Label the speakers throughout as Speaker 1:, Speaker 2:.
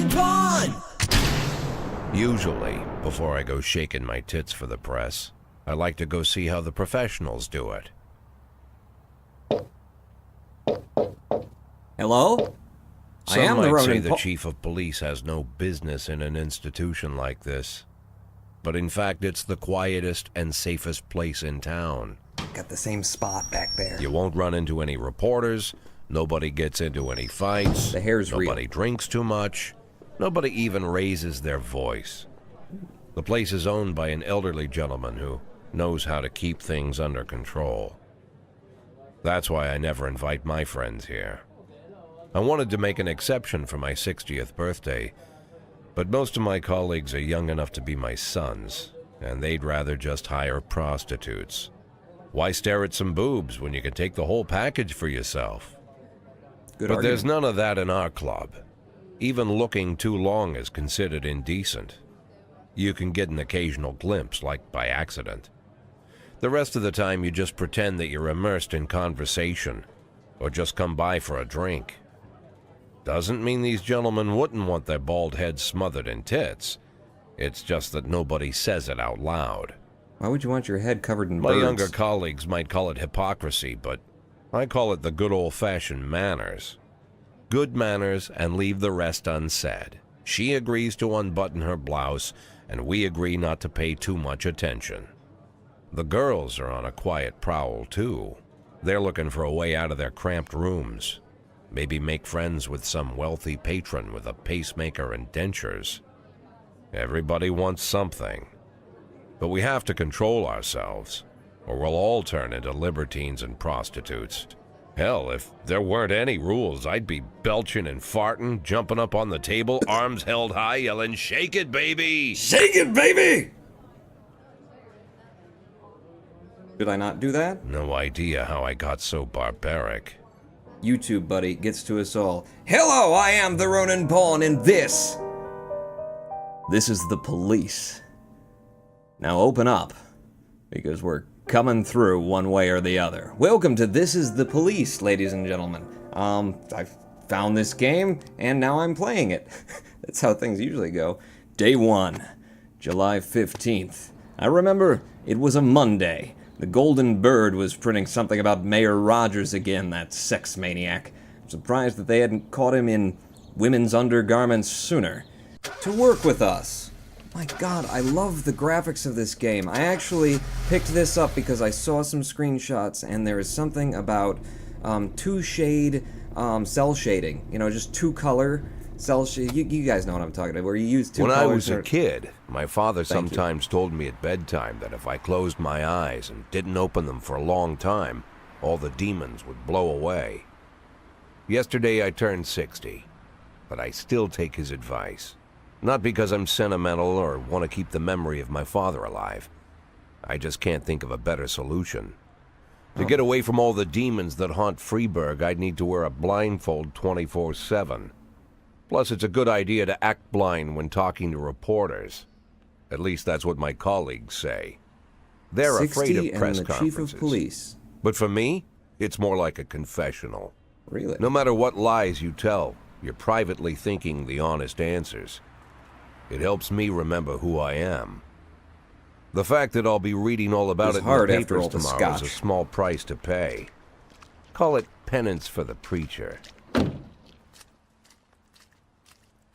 Speaker 1: in pawn!
Speaker 2: Usually, before I go shaking my tits for the press, I like to go see how the professionals do it.
Speaker 3: Hello? I
Speaker 2: Some
Speaker 3: am the
Speaker 2: might say
Speaker 3: Ronin
Speaker 2: the chief of police has no business in an institution like this. But in fact, it's the quietest and safest place in town.
Speaker 3: Got the same spot back there.
Speaker 2: You won't run into any reporters, nobody gets into any fights,
Speaker 3: The hair's real.
Speaker 2: nobody drinks too much, nobody even raises their voice. The place is owned by an elderly gentleman who knows how to keep things under control. That's why I never invite my friends here. I wanted to make an exception for my 60th birthday, but most of my colleagues are young enough to be my sons, and they'd rather just hire prostitutes. Why stare at some boobs when you can take the whole package for yourself?
Speaker 3: Good
Speaker 2: But
Speaker 3: argument.
Speaker 2: there's none of that in our club. Even looking too long is considered indecent. You can get an occasional glimpse, like by accident. The rest of the time you just pretend that you're immersed in conversation, or just come by for a drink. Doesn't mean these gentlemen wouldn't want their bald heads smothered in tits. It's just that nobody says it out loud.
Speaker 3: Why would you want your head covered in
Speaker 2: My
Speaker 3: birds?
Speaker 2: younger colleagues might call it hypocrisy, but I call it the good old-fashioned manners. Good manners and leave the rest unsaid. She agrees to unbutton her blouse, and we agree not to pay too much attention. The girls are on a quiet prowl, too. They're looking for a way out of their cramped rooms. Maybe make friends with some wealthy patron with a pacemaker and dentures. Everybody wants something. But we have to control ourselves, or we'll all turn into libertines and prostitutes. Hell, if there weren't any rules, I'd be belching and farting, jumping up on the table, arms held high, yelling, "Shake it, baby!"
Speaker 3: Shake it, baby! Did I not do that?
Speaker 2: No idea how I got so barbaric.
Speaker 3: YouTube, buddy, gets to us all. Hello, I am the Ronin Pawn, and this is the police. Now open up, because we're coming through one way or the other. Welcome to This is the Police, ladies and gentlemen. I found this game, and now I'm playing it. That's how things usually go. Day 1, July 15th. I remember it was a Monday. The Golden Bird was printing something about Mayor Rogers again, that sex maniac. I'm surprised that they hadn't caught him in women's undergarments sooner. To work with us. My god, I love the graphics of this game. I actually picked this up because I saw some screenshots, and there is something about two-shade cell shading. You know, just two-color cell shade. You guys know what I'm talking about, where you use two colors.
Speaker 2: When I was a kid, my father sometimes told me at bedtime that if I closed my eyes and didn't open them for a long time, all the demons would blow away. Yesterday I turned 60, but I still take his advice. Not because I'm sentimental or want to keep the memory of my father alive. I just can't think of a better solution. To get away from all the demons that haunt Freeburg, I'd need to wear a blindfold 24/7. Plus, it's a good idea to act blind when talking to reporters. At least that's what my colleagues say. They're afraid of press
Speaker 3: and the
Speaker 2: conferences.
Speaker 3: chief of police.
Speaker 2: But for me, it's more like a confessional.
Speaker 3: Really?
Speaker 2: No matter what lies you tell, you're privately thinking the honest answers. It helps me remember who I am. The fact that I'll be reading all about
Speaker 3: It's
Speaker 2: it in
Speaker 3: hard
Speaker 2: the
Speaker 3: after
Speaker 2: papers
Speaker 3: all the
Speaker 2: tomorrow is a
Speaker 3: scotch.
Speaker 2: small price to pay. Call it penance for the preacher.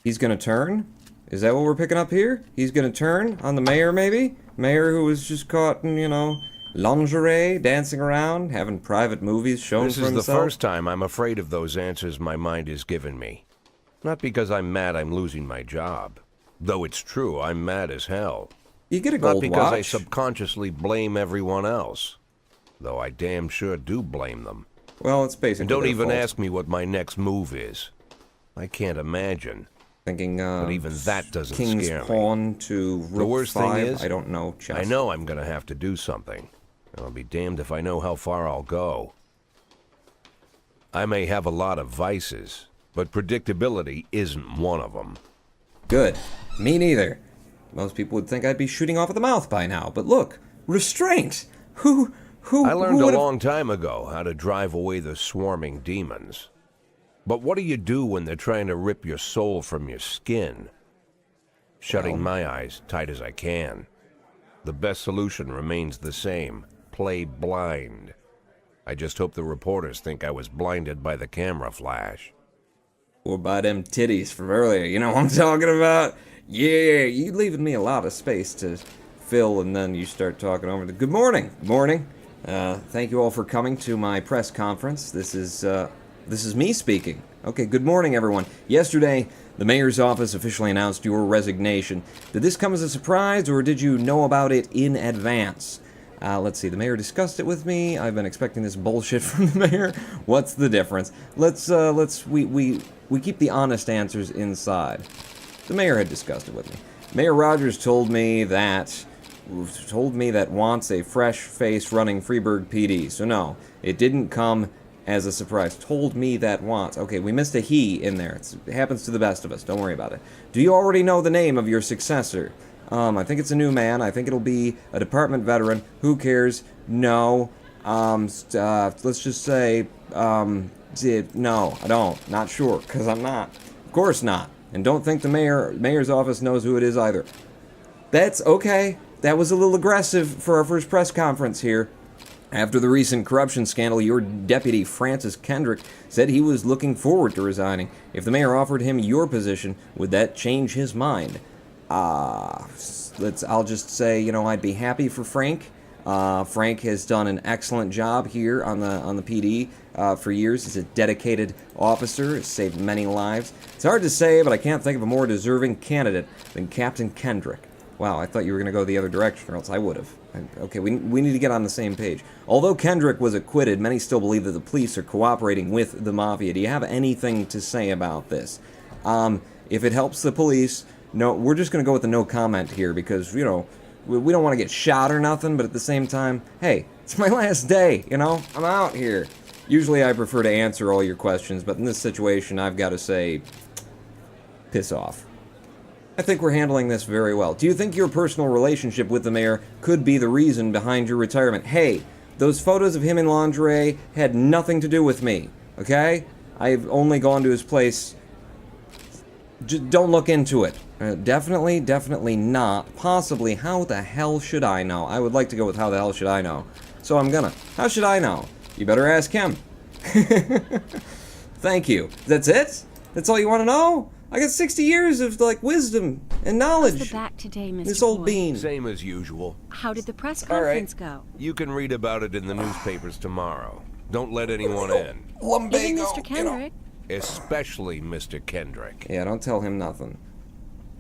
Speaker 3: He's gonna turn? Is that what we're picking up here? He's gonna turn on the mayor, maybe? Mayor who was just caught in, you know, lingerie, dancing around, having private movies shown
Speaker 2: This
Speaker 3: for
Speaker 2: is
Speaker 3: himself?
Speaker 2: the first time I'm afraid of those answers my mind has given me. Not because I'm mad I'm losing my job. Though it's true, I'm mad as hell.
Speaker 3: You get a
Speaker 2: Not
Speaker 3: gold
Speaker 2: because I
Speaker 3: watch.
Speaker 2: subconsciously blame everyone else. Though I damn sure do blame them.
Speaker 3: Well, it's basically
Speaker 2: And don't
Speaker 3: their
Speaker 2: even
Speaker 3: fault.
Speaker 2: ask me what my next move is. I can't imagine.
Speaker 3: Thinking,
Speaker 2: But even that doesn't
Speaker 3: King's
Speaker 2: scare me.
Speaker 3: Pawn to Rook
Speaker 2: The worst
Speaker 3: 5.
Speaker 2: thing is,
Speaker 3: I don't know. Chess.
Speaker 2: I know I'm going to have to do something. I'll be damned if I know how far I'll go. I may have a lot of vices, but predictability isn't one of them.
Speaker 3: Good. Me neither. Most people would think I'd be shooting off at the mouth by now, but look, restraint.
Speaker 2: I learned
Speaker 3: who
Speaker 2: a
Speaker 3: would've-
Speaker 2: long time ago how to drive away the swarming demons. But what do you do when they're trying to rip your soul from your skin? Shutting my eyes tight as I can. The best solution remains the same. Play blind. I just hope the reporters think I was blinded by the camera flash.
Speaker 3: Or by them titties from earlier, you know what I'm talking about? Yeah, you leaving me a lot of space to fill, and then you start talking over the... Good morning. Good morning. Thank you all for coming to my press conference. This is me speaking. Okay, good morning, everyone. Yesterday, the mayor's office officially announced your resignation. Did this come as a surprise, or did you know about it in advance? Let's see, the mayor discussed it with me. I've been expecting this bullshit from the mayor. What's the difference? We keep the honest answers inside. The mayor had discussed it with me. Mayor Rogers told me that wants a fresh face running Freeburg PD. So no, it didn't come as a surprise. Told me that wants. Okay, we missed a he in there. It happens to the best of us. Don't worry about it. Do you already know the name of your successor? I think it's a new man. I think it'll be a department veteran. Who cares? No. Let's just say, no, I don't. Not sure, because I'm not. Of course not. And don't think the mayor's office knows who it is either. That's okay. That was a little aggressive for our first press conference here. After the recent corruption scandal, your deputy, Francis Kendrick, said he was looking forward to resigning. If the mayor offered him your position, would that change his mind? I'll just say, I'd be happy for Frank. Frank has done an excellent job here on the PD for years. He's a dedicated officer, has saved many lives. It's hard to say, but I can't think of a more deserving candidate than Captain Kendrick. Wow, I thought you were going to go the other direction, or else I would have. Okay, we need to get on the same page. Although Kendrick was acquitted, many still believe that the police are cooperating with the mafia. Do you have anything to say about this? If it helps the police, no, we're just going to go with the no comment here because, we don't want to get shot or nothing, but at the same time, hey, it's my last day, I'm out here. Usually I prefer to answer all your questions, but in this situation, I've got to say, piss off. I think we're handling this very well. Do you think your personal relationship with the mayor could be the reason behind your retirement? Hey, those photos of him in lingerie had nothing to do with me, okay? I've only gone to his place. Just don't look into it. Definitely not. Possibly, how the hell should I know? I would like to go with how the hell should I know. So I'm gonna. How should I know? You better ask him. Thank you. That's it? That's all you want to know? I got 60 years of, wisdom and knowledge.
Speaker 1: How's the back today, Mr.
Speaker 3: This old
Speaker 1: Boyd?
Speaker 3: bean.
Speaker 2: Same as usual.
Speaker 1: How did the press conference go?
Speaker 2: You can read about it in the newspapers tomorrow. Don't let anyone in.
Speaker 1: Even Mr. Kendrick?
Speaker 2: Especially Mr. Kendrick.
Speaker 3: Yeah, don't tell him nothing.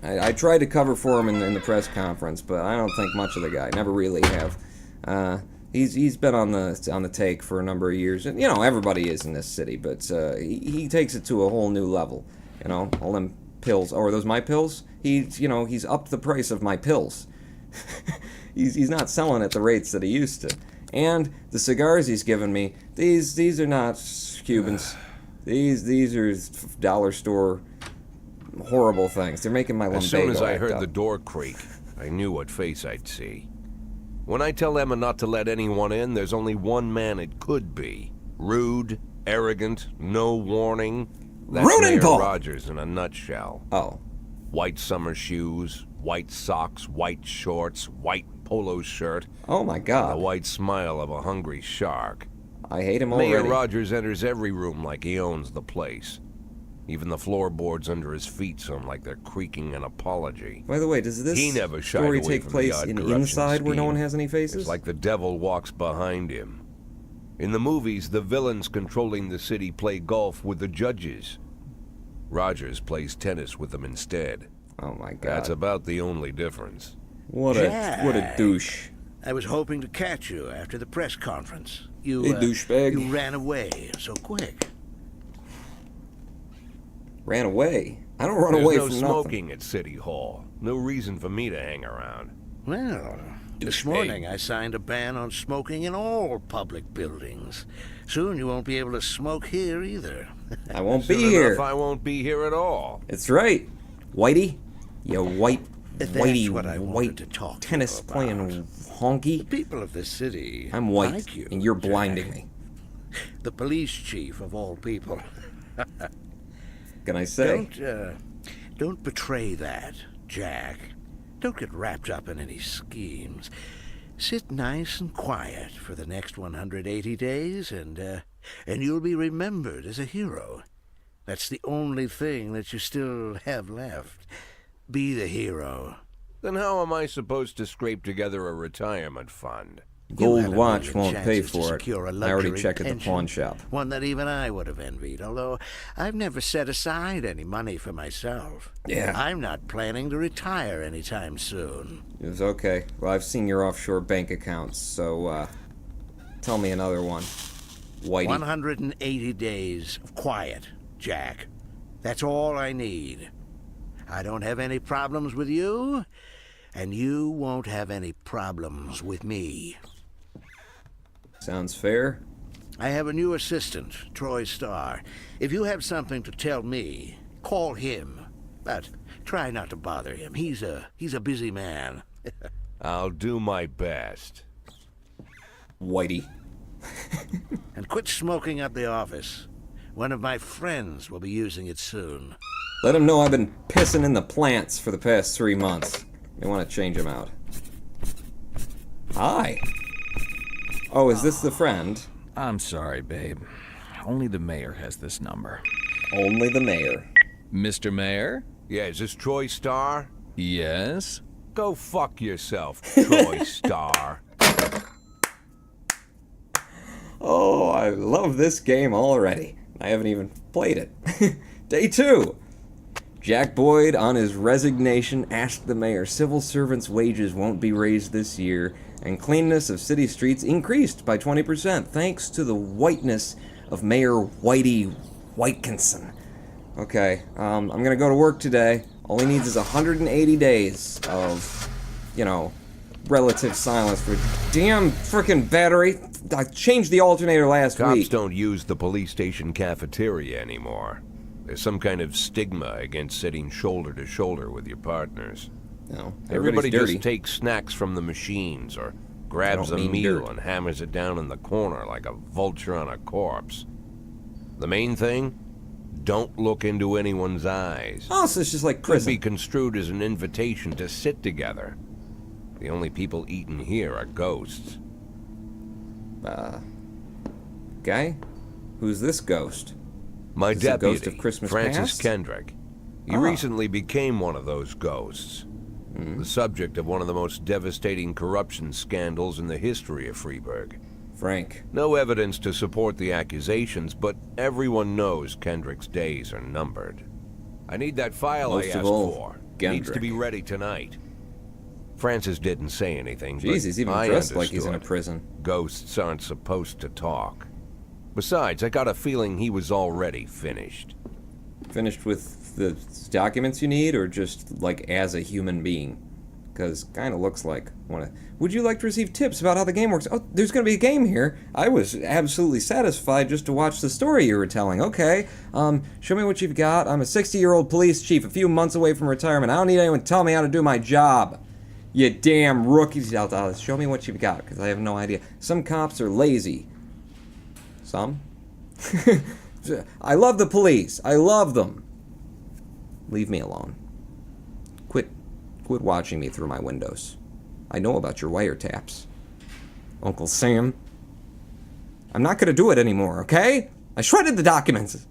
Speaker 3: I tried to cover for him in the press conference, but I don't think much of the guy. Never really have. He's been on the take for a number of years, and everybody is in this city, but he takes it to a whole new level. All them pills. Oh, are those my pills? He's upped the price of my pills. he's not selling at the rates that he used to. And the cigars he's given me, these are not Cubans. These are dollar store horrible things. They're making my lumbago.
Speaker 2: As soon as I heard
Speaker 3: up.
Speaker 2: the door creak, I knew what face I'd see. When I tell Emma not to let anyone in, there's only one man it could be. Rude, arrogant, no warning. That's Mayor Rogers in a nutshell.
Speaker 3: Oh.
Speaker 2: White summer shoes, white socks, white shorts, white polo shirt.
Speaker 3: Oh my God.
Speaker 2: And the white smile of a hungry shark.
Speaker 3: I hate him already.
Speaker 2: Mayor Rogers enters every room like he owns the place. Even the floorboards under his feet sound like they're creaking an apology.
Speaker 3: By the way, does this
Speaker 2: he never shied
Speaker 3: story
Speaker 2: away
Speaker 3: take
Speaker 2: from
Speaker 3: place
Speaker 2: the
Speaker 3: in
Speaker 2: corruption
Speaker 3: inside where no
Speaker 2: scheme.
Speaker 3: one has any faces?
Speaker 2: It's like the devil walks behind him. In the movies, the villains controlling the city play golf with the judges. Rogers plays tennis with them instead.
Speaker 3: Oh my God.
Speaker 2: That's about the only difference.
Speaker 3: What a douche.
Speaker 4: I was hoping to catch you after the press conference. You,
Speaker 3: Hey, douchebag.
Speaker 4: You ran away so quick.
Speaker 3: Ran away? I don't run
Speaker 2: There's
Speaker 3: away
Speaker 2: no
Speaker 3: from
Speaker 2: smoking at City Hall. No reason for me to hang around.
Speaker 4: Well, this morning I signed a ban on smoking in all public buildings. Soon you won't be able to smoke here either.
Speaker 3: I won't be
Speaker 2: Soon
Speaker 3: here.
Speaker 2: enough, I won't be here at all.
Speaker 3: That's right. Whitey. You
Speaker 4: That's
Speaker 3: whitey,
Speaker 4: what I wanted
Speaker 3: white
Speaker 4: to talk to
Speaker 3: tennis
Speaker 4: you about.
Speaker 3: playing honky.
Speaker 4: The people of this city
Speaker 3: I'm white,
Speaker 4: like you,
Speaker 3: and you're
Speaker 4: Jack.
Speaker 3: blinding me.
Speaker 4: The police chief of all people.
Speaker 3: Can I say?
Speaker 4: Don't betray that, Jack. Don't get wrapped up in any schemes. Sit nice and quiet for the next 180 days, and you'll be remembered as a hero. That's the only thing that you still have left. Be the hero.
Speaker 2: Then how am I supposed to scrape together a retirement fund?
Speaker 3: Gold watch won't pay for it. I already checked at the
Speaker 4: pension,
Speaker 3: pawn shop.
Speaker 4: One that even I would have envied, although I've never set aside any money for myself.
Speaker 3: Yeah.
Speaker 4: I'm not planning to retire anytime soon.
Speaker 3: It was okay. Well, I've seen your offshore bank accounts, so, tell me another one. Whitey.
Speaker 4: 180 days of quiet, Jack. That's all I need. I don't have any problems with you, and you won't have any problems with me.
Speaker 3: Sounds fair.
Speaker 4: I have a new assistant, Troy Starr. If you have something to tell me, call him. But try not to bother him. He's a busy man.
Speaker 2: I'll do my best.
Speaker 3: Whitey.
Speaker 4: And quit smoking at the office. One of my friends will be using it soon.
Speaker 3: Let him know I've been pissing in the plants for the past 3 months. May want to change him out. Hi. Oh, is this the friend?
Speaker 5: I'm sorry, babe. Only the mayor has this number.
Speaker 3: Only the mayor.
Speaker 5: Mr. Mayor?
Speaker 2: Yeah, is this Troy Starr?
Speaker 5: Yes?
Speaker 2: Go fuck yourself, Troy Starr.
Speaker 3: Oh, I love this game already. I haven't even played it. Day 2. Jack Boyd, on his resignation, asked the mayor civil servants' wages won't be raised this year, and cleanness of city streets increased by 20%, thanks to the whiteness of Mayor Whitey Whitekinson. Okay, I'm gonna go to work today. All he needs is 180 days of, relative silence for damn frickin' battery. I changed the alternator last
Speaker 2: Cops
Speaker 3: week.
Speaker 2: don't use the police station cafeteria anymore. There's some kind of stigma against sitting shoulder to shoulder with your partners.
Speaker 3: No,
Speaker 2: Everybody
Speaker 3: dirty.
Speaker 2: just takes snacks from the machines or grabs a
Speaker 3: mean
Speaker 2: meal
Speaker 3: dirt.
Speaker 2: and hammers it down in the corner like a vulture on a corpse. The main thing? Don't look into anyone's eyes.
Speaker 3: Oh, so it's just like
Speaker 2: Could
Speaker 3: prison.
Speaker 2: be construed as an invitation to sit together. The only people eaten here are ghosts.
Speaker 3: Guy? Who's this ghost?
Speaker 2: My
Speaker 3: Is this a
Speaker 2: deputy,
Speaker 3: ghost of Christmas
Speaker 2: Francis
Speaker 3: past?
Speaker 2: Kendrick. He
Speaker 3: Ah.
Speaker 2: recently became one of those ghosts. The subject of one of the most devastating corruption scandals in the history of Freeburg.
Speaker 3: Frank.
Speaker 2: No evidence to support the accusations, but everyone knows Kendrick's days are numbered. I need that file
Speaker 3: Most
Speaker 2: I
Speaker 3: of
Speaker 2: asked
Speaker 3: all,
Speaker 2: for.
Speaker 3: Kendrick.
Speaker 2: Needs to be ready tonight. Francis didn't say anything, but
Speaker 3: Jeez, he's even
Speaker 2: I
Speaker 3: dressed like he's in a
Speaker 2: understood.
Speaker 3: prison.
Speaker 2: Ghosts aren't supposed to talk. Besides, I got a feeling he was already finished.
Speaker 3: Finished with the documents you need, or just, like, as a human being? Because kind of looks like one. Would you like to receive tips about how the game works? Oh, there's going to be a game here. I was absolutely satisfied just to watch the story you were telling. Okay, show me what you've got. I'm a 60-year-old police chief, a few months away from retirement. I don't need anyone to tell me how to do my job. You damn rookies. Show me what you've got, because I have no idea. Some cops are lazy. Some? I love the police. I love them. Leave me alone. Quit watching me through my windows. I know about your wiretaps. Uncle Sam. I'm not gonna do it anymore, okay? I shredded the documents.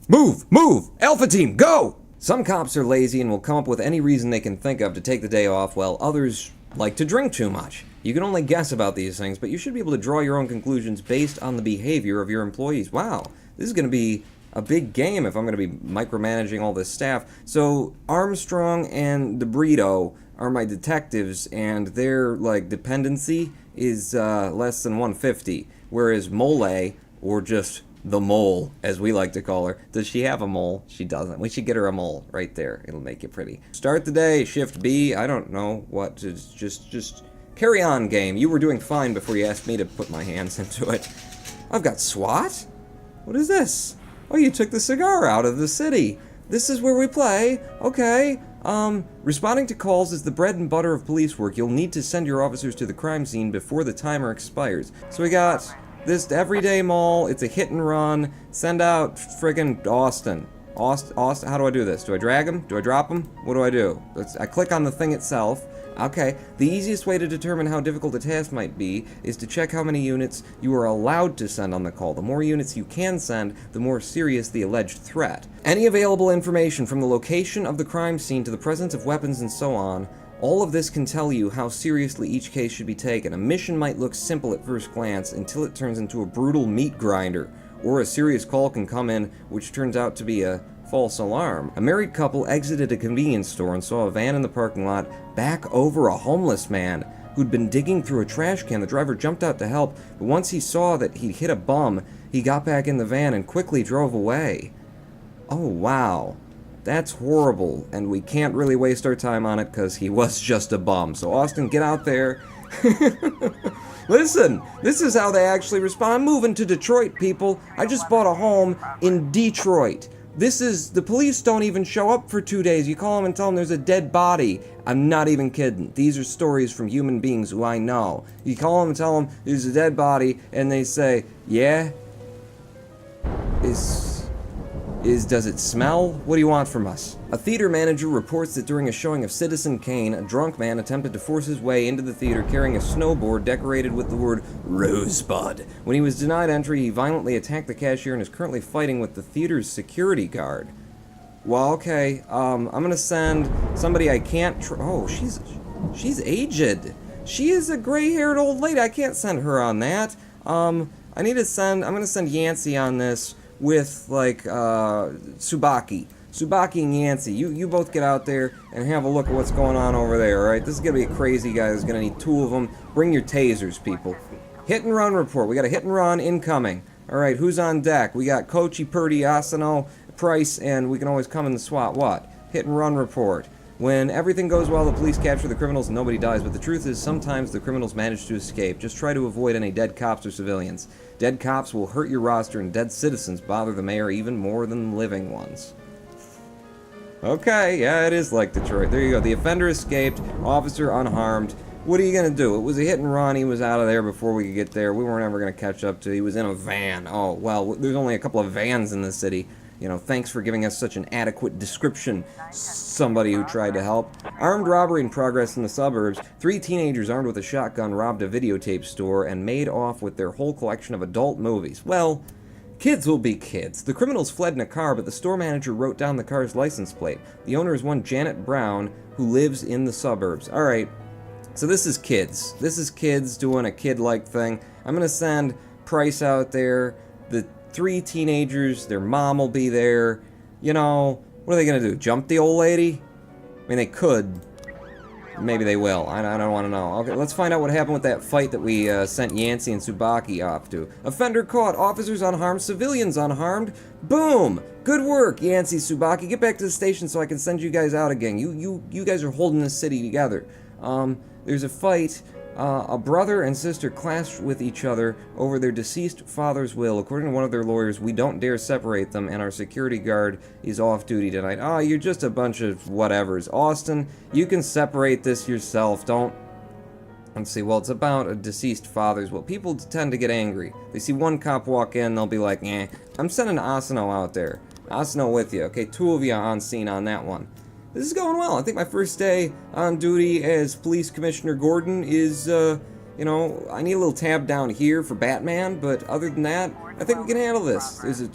Speaker 3: Move! Move! Alpha team, go! Some cops are lazy and will come up with any reason they can think of to take the day off, while others like to drink too much. You can only guess about these things, but you should be able to draw your own conclusions based on the behavior of your employees. Wow, this is going to be a big game if I'm going to be micromanaging all this staff. So Armstrong and DeBrito are my detectives, and their dependency is less than 150, whereas Mole, or just the mole, as we like to call her. Does she have a mole? She doesn't. We should get her a mole right there. It'll make it pretty. Start the day, shift B. I don't know what to just carry on, game. You were doing fine before you asked me to put my hands into it. I've got SWAT? What is this? Oh, you took the cigar out of the city. This is where we play. Okay. Responding to calls is the bread and butter of police work. You'll need to send your officers to the crime scene before the timer expires. So we got This everyday mall, it's a hit and run. Send out friggin' Austin. Austin, how do I do this? Do I drag him? Do I drop him? What do I do? I click on the thing itself. Okay, the easiest way to determine how difficult a task might be is to check how many units you are allowed to send on the call. The more units you can send, the more serious the alleged threat. Any available information from the location of the crime scene to the presence of weapons and so on, all of this can tell you how seriously each case should be taken. A mission might look simple at first glance until it turns into a brutal meat grinder, or a serious call can come in which turns out to be a false alarm. A married couple exited a convenience store and saw a van in the parking lot back over a homeless man who'd been digging through a trash can. The driver jumped out to help, but once he saw that he'd hit a bum, he got back in the van and quickly drove away. Oh, wow. That's horrible, and we can't really waste our time on it because he was just a bum. So Austin, get out there. Listen, this is how they actually respond. I'm moving to Detroit, people. I just bought a home in Detroit. The police don't even show up for 2 days. You call them and tell them there's a dead body. I'm not even kidding. These are stories from human beings who I know. You call them and tell them there's a dead body, and they say, yeah? Does it smell? What do you want from us? A theater manager reports that during a showing of Citizen Kane, a drunk man attempted to force his way into the theater carrying a snowboard decorated with the word Rosebud. When he was denied entry, he violently attacked the cashier and is currently fighting with the theater's security guard. Well, okay, I'm gonna send somebody I can't oh, she's aged. She is a gray-haired old lady. I can't send her on that. I'm gonna send Yancey on this with, like, Tsubaki. Tsubaki and Yancey, you both get out there and have a look at what's going on over there, alright? This is gonna be a crazy guy. There's gonna need 2 of them. Bring your tasers, people. Hit and run report. We got a hit and run incoming. Alright, who's on deck? We got Kochi, Purdy, Asano, Price, and we can always come in the SWAT. What? Hit and run report. When everything goes well, the police capture the criminals and nobody dies, but the truth is sometimes the criminals manage to escape. Just try to avoid any dead cops or civilians. Dead cops will hurt your roster, and dead citizens bother the mayor even more than living ones. Okay, yeah, it is like Detroit. There you go. The offender escaped, officer unharmed. What are you gonna do? It was a hit and run. He was out of there before we could get there. We weren't ever gonna catch up to. He was in a van. Oh, well, there's only a couple of vans in the city. You know, thanks for giving us such an adequate description, somebody who tried to help. Armed robbery in progress in the suburbs. 3 teenagers armed with a shotgun robbed a videotape store and made off with their whole collection of adult movies. Well, kids will be kids. The criminals fled in a car, but the store manager wrote down the car's license plate. The owner is one Janet Brown, who lives in the suburbs. Alright, so this is kids. This is kids doing a kid-like thing. I'm gonna send Price out there. The 3 teenagers, their mom will be there. You know, what are they gonna do? Jump the old lady? I mean, they could. Maybe they will. I don't want to know. Okay, let's find out what happened with that fight that we sent Yancey and Tsubaki off to. Offender caught. Officers unharmed. Civilians unharmed. Boom! Good work, Yancey, Tsubaki. Get back to the station so I can send you guys out again. You guys are holding this city together. There's a fight. A brother and sister clashed with each other over their deceased father's will. According to one of their lawyers, we don't dare separate them, and our security guard is off duty tonight. Oh, you're just a bunch of whatevers. Austin, you can separate this yourself. Don't... Let's see, well, it's about a deceased father's will. People tend to get angry. They see one cop walk in, they'll be like, eh. I'm sending Asano out there. Asano with you. Okay, 2 of you on scene on that one. This is going well. I think my first day on duty as Police Commissioner Gordon is, you know, I need a little tab down here for Batman, but other than that, I think we can handle this. There's a,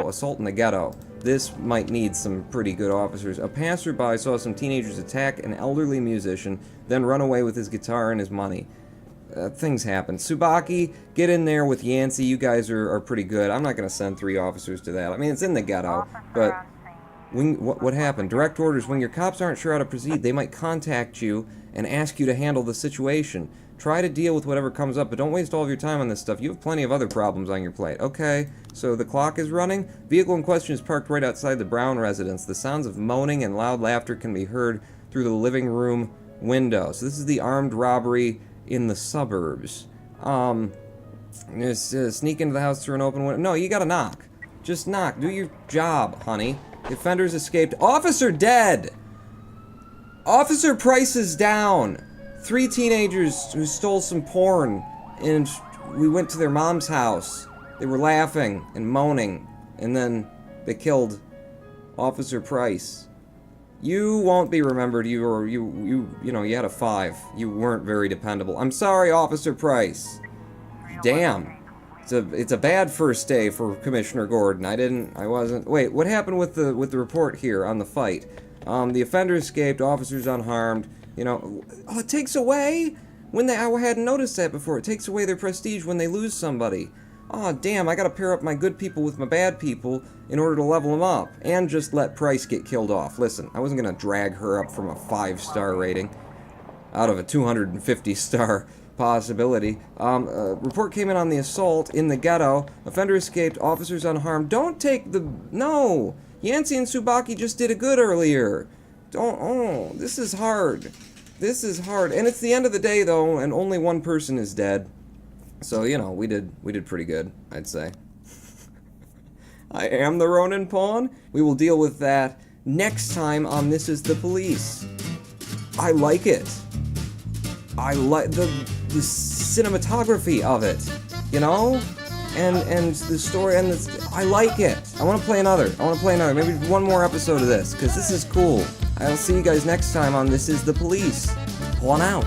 Speaker 3: assault in the ghetto. This might need some pretty good officers. A passerby saw some teenagers attack an elderly musician, then run away with his guitar and his money. Things happen. Tsubaki, get in there with Yancey. You guys are pretty good. I'm not going to send 3 officers to that. I mean, it's in the ghetto, but... What happened? Direct orders. When your cops aren't sure how to proceed, they might contact you and ask you to handle the situation. Try to deal with whatever comes up, but don't waste all of your time on this stuff. You have plenty of other problems on your plate. Okay, so the clock is running. Vehicle in question is parked right outside the Brown residence. The sounds of moaning and loud laughter can be heard through the living room window. So this is the armed robbery in the suburbs. Sneak into the house through an open window. No, you gotta knock. Just knock. Do your job, honey. Defenders escaped. Officer dead! Officer Price is down. 3 teenagers who stole some porn and we went to their mom's house. They were laughing and moaning, and then they killed Officer Price. You won't be remembered. You had a 5. You weren't very dependable. I'm sorry, Officer Price. Damn. It's a bad first day for Commissioner Gordon. I wasn't. Wait, what happened with the report here on the fight? The offender escaped, officers unharmed. It takes away I hadn't noticed that before. It takes away their prestige when they lose somebody. Oh, damn, I gotta pair up my good people with my bad people in order to level them up. And just let Price get killed off. Listen, I wasn't gonna drag her up from a 5-star rating out of a 250-star possibility. Report came in on the assault in the ghetto. Offender escaped, officers unharmed. Don't take the... No! Yancey and Tsubaki just did a good earlier. This is hard. This is hard. And it's the end of the day, though, and only one person is dead. So, we did pretty good, I'd say. I am the Ronin Pawn. We will deal with that next time on This Is the Police. I like it. I like the cinematography of it, and the story, and I like it. I want to play another. Maybe one more episode of this, because this is cool. I'll see you guys next time on This Is the Police. Pawn out.